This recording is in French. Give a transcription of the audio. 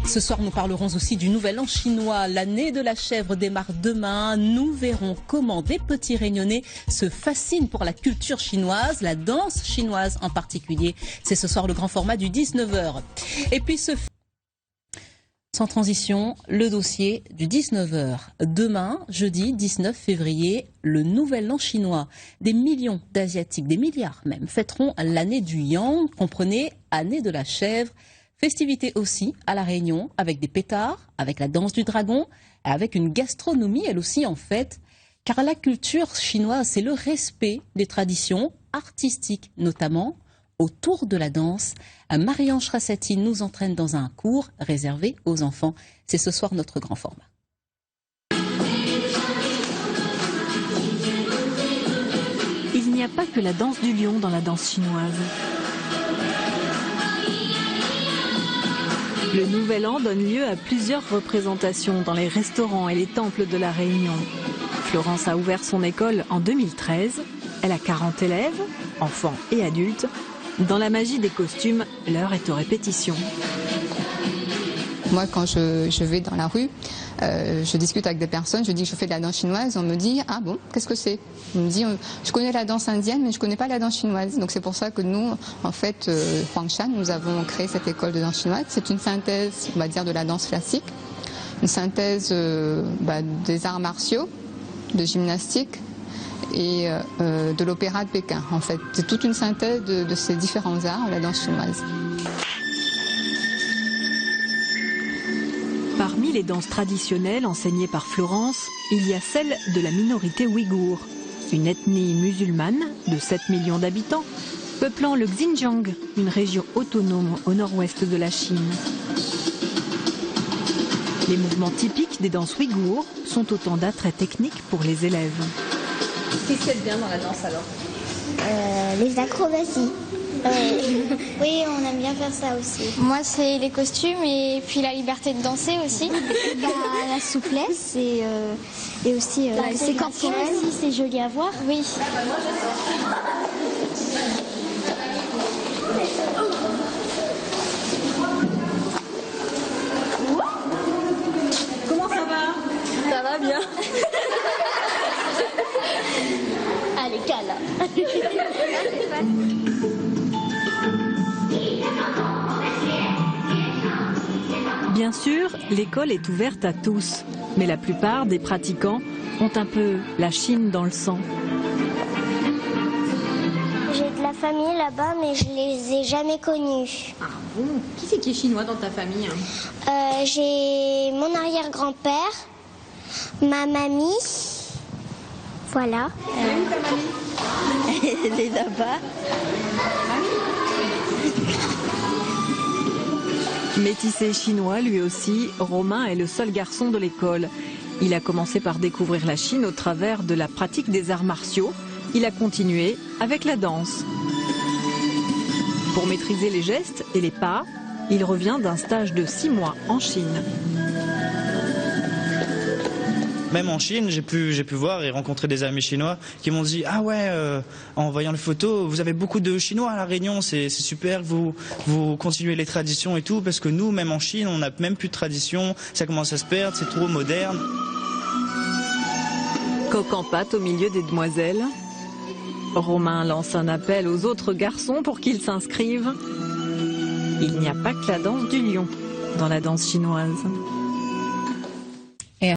Ce soir, nous parlerons aussi du Nouvel An chinois. L'année de la chèvre démarre demain. Nous verrons comment des petits Réunionnais se fascinent pour la culture chinoise, la danse chinoise en particulier. C'est ce soir le grand format du 19h. Et puis sans transition, le dossier du 19h. Demain, jeudi 19 février, le Nouvel An chinois. Des millions d'Asiatiques, des milliards même, fêteront l'année du Yang, comprenez, année de la chèvre. Festivité aussi à La Réunion, avec des pétards, avec la danse du dragon, avec une gastronomie elle aussi en fête. Car la culture chinoise, c'est le respect des traditions artistiques notamment. Autour de la danse, Marie-Ange Rassati nous entraîne dans un cours réservé aux enfants. C'est ce soir notre grand format. Il n'y a pas que la danse du lion dans la danse chinoise. Le Nouvel An donne lieu à plusieurs représentations dans les restaurants et les temples de La Réunion. Florence a ouvert son école en 2013. Elle a 40 élèves, enfants et adultes. Dans la magie des costumes, l'heure est aux répétitions. Moi, quand je vais dans la rue, je discute avec des personnes, je dis que je fais de la danse chinoise, on me dit « Ah bon, qu'est-ce que c'est ?» On me dit « Je connais la danse indienne, mais je ne connais pas la danse chinoise. » Donc c'est pour ça que nous, en fait, Huangshan, nous avons créé cette école de danse chinoise. C'est une synthèse, on va dire, de la danse classique, une synthèse des arts martiaux, de gymnastique, et de l'opéra de Pékin, en fait. C'est toute une synthèse de ces différents arts, la danse chinoise. Parmi les danses traditionnelles enseignées par Florence, il y a celle de la minorité ouïghour, une ethnie musulmane de 7 millions d'habitants, peuplant le Xinjiang, une région autonome au nord-ouest de la Chine. Les mouvements typiques des danses ouïghours sont autant d'attraits techniques pour les élèves. Qu'est-ce qu'il y a de bien dans la danse alors? Les acrobaties. Oui, on aime bien faire ça aussi. Moi, c'est les costumes et puis la liberté de danser aussi. La souplesse et aussi c'est corporel. aussi, c'est joli à voir. Oui. Comment ça va? Ça va bien. Allez, cale. Bien sûr, l'école est ouverte à tous, mais la plupart des pratiquants ont un peu la Chine dans le sang. J'ai de la famille là-bas, mais je les ai jamais connus. Ah bon? Qui c'est qui est chinois dans ta famille? J'ai mon arrière-grand-père, ma mamie. Voilà. Elle est où ta mamie? Elle est là-bas. Métissé chinois, lui aussi, Romain est le seul garçon de l'école. Il a commencé par découvrir la Chine au travers de la pratique des arts martiaux. Il a continué avec la danse. Pour maîtriser les gestes et les pas, il revient d'un stage de 6 mois en Chine. Même en Chine, j'ai pu voir et rencontrer des amis chinois qui m'ont dit « Ah ouais, en voyant les photos, vous avez beaucoup de Chinois à La Réunion, c'est super, vous continuez les traditions et tout, parce que nous, même en Chine, on n'a même plus de tradition, ça commence à se perdre, c'est trop moderne. » Coq en pâte au milieu des demoiselles. Romain lance un appel aux autres garçons pour qu'ils s'inscrivent. Il n'y a pas que la danse du lion dans la danse chinoise.